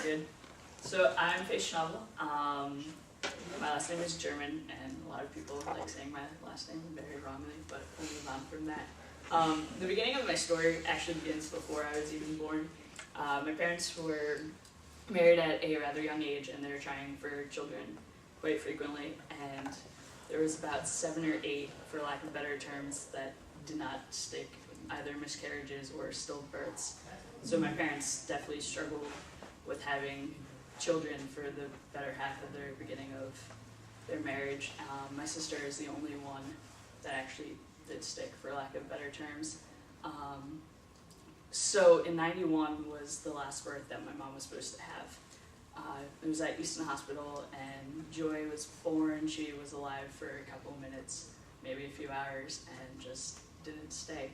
good. So I'm Schnable. My last name is German, and a lot of people like saying my last name very wrongly, but we'll move on from that. The beginning of my story actually begins before I was even born. My parents were married at a rather young age, and they were trying for children quite frequently, and there was about 7 or 8, for lack of better terms, that did not stick, either miscarriages or stillbirths. So my parents definitely struggled with having children for the better half of their beginning of their marriage. My sister is the only one that actually did stick, for lack of better terms. So in '91 was the last birth that my mom was supposed to have. It was at Easton Hospital, and Joy was born. She was alive for a couple of minutes, maybe a few hours, and just didn't stay.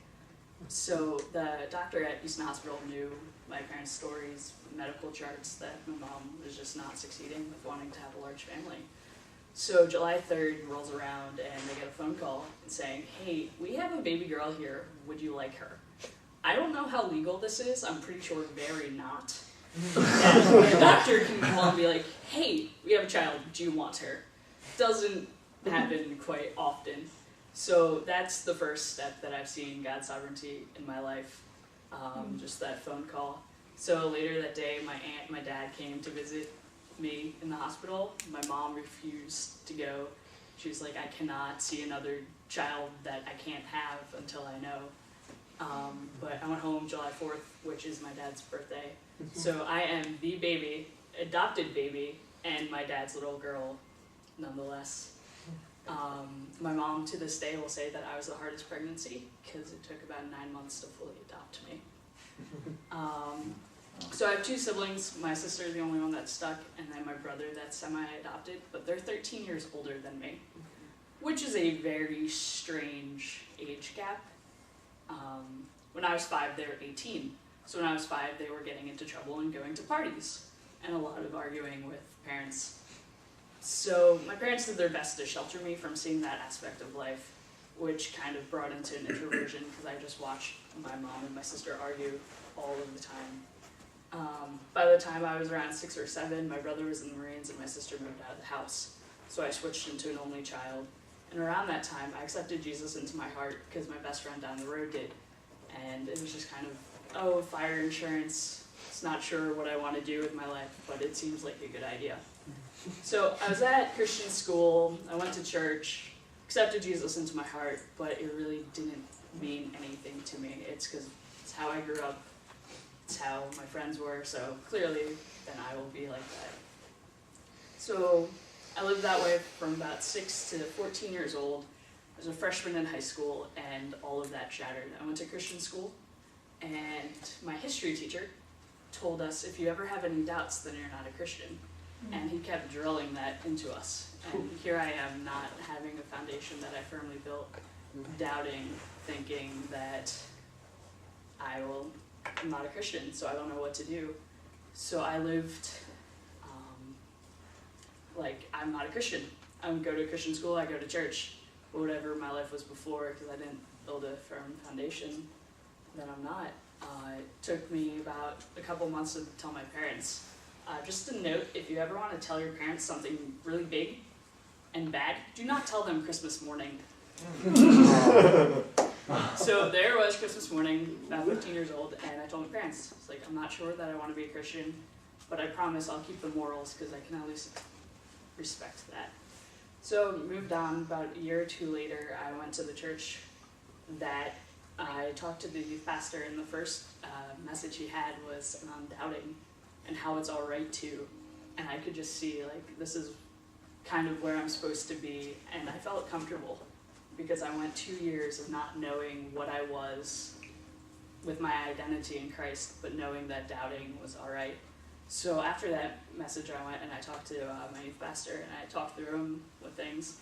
So the doctor at Easton Hospital knew my parents' stories, medical charts, that my mom was just not succeeding with wanting to have a large family. So July 3rd rolls around, and they get a phone call saying, "Hey, we have a baby girl here. Would you like her?" I don't know how legal this is. I'm pretty sure very not. And the doctor can call and be like, "Hey, we have a child. Do you want her?" Doesn't happen quite often. So that's the first step that I've seen God's sovereignty in my life, just that phone call. So later that day, my aunt and my dad came to visit me in the hospital. My mom refused to go. She was like, "I cannot see another child that I can't have until I know." But I went home July 4th, which is my dad's birthday. So I am the baby, adopted baby, and my dad's little girl, nonetheless. My mom to this day will say that I was the hardest pregnancy because it took about 9 months to fully adopt me. So I have 2 siblings. My sister is the only one that's stuck, and then my brother that's semi-adopted, but they're 13 years older than me, which is a very strange age gap. When I was 5, they were 18. So when I was 5, they were getting into trouble and going to parties, and a lot of arguing with parents. So my parents did their best to shelter me from seeing that aspect of life, which kind of brought into an introversion because I just watched my mom and my sister argue all of the time. By the time I was around 6 or 7, my brother was in the Marines and my sister moved out of the house. So I switched into an only child. And around that time, I accepted Jesus into my heart because my best friend down the road did. And it was just kind of, oh, fire insurance, it's not sure what I want to do with my life, but it seems like a good idea. So I was at Christian school, I went to church, accepted Jesus into my heart, but it really didn't mean anything to me. It's because it's how I grew up, it's how my friends were, so clearly then I will be like that. So I lived that way from about 6 to 14 years old. I was a freshman in high school, and all of that shattered. I went to Christian school, and my history teacher told us, if you ever have any doubts, then you're not a Christian. And he kept drilling that into us. And here I am, not having a foundation that I firmly built, doubting, thinking that I'm not a Christian, so I don't know what to do. So I lived like I'm not a Christian. I would go to Christian school, I go to church, whatever my life was before, because I didn't build a firm foundation, then I'm not. It took me about a couple months to tell my parents. Just a note, if you ever want to tell your parents something really big and bad, do not tell them Christmas morning. So there was Christmas morning, about 15 years old, and I told my parents, it's like, I'm not sure that I want to be a Christian, but I promise I'll keep the morals because I can at least respect that. So moved on, about a year or 2 later, I went to the church that I talked to the youth pastor, and the first message he had was on doubting and how it's all right to, and I could just see, like, this is kind of where I'm supposed to be, and I felt comfortable because I went 2 years of not knowing what I was with my identity in Christ, but knowing that doubting was all right. So after that message, I went and I talked to my youth pastor, and I talked through him with things.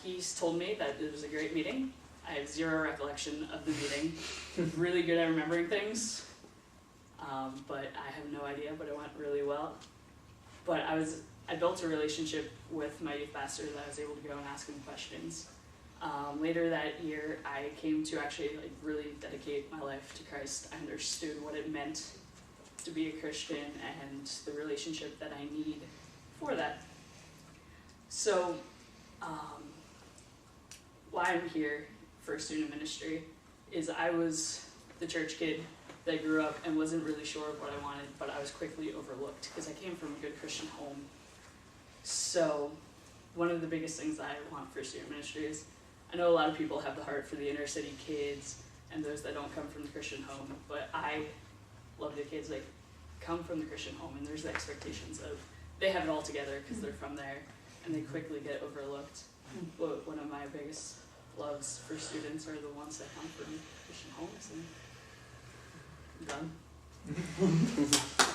He's told me that it was a great meeting. I have 0 recollection of the meeting. Really good at remembering things, but I have no idea, but it went really well. But I built a relationship with my youth pastor that I was able to go and ask him questions. Later that year, I came to actually really dedicate my life to Christ. I understood what it meant to be a Christian and the relationship that I need for that. So, why I'm here for student ministry is I was the church kid that grew up and wasn't really sure of what I wanted, but I was quickly overlooked because I came from a good Christian home. So, one of the biggest things that I want for student ministry is, I know a lot of people have the heart for the inner city kids and those that don't come from the Christian home, but I love the kids that come from the Christian home, and there's the expectations of they have it all together because they're from there, and they quickly get overlooked. But one of my biggest loves for students are the ones that come from Christian homes, and I'm done.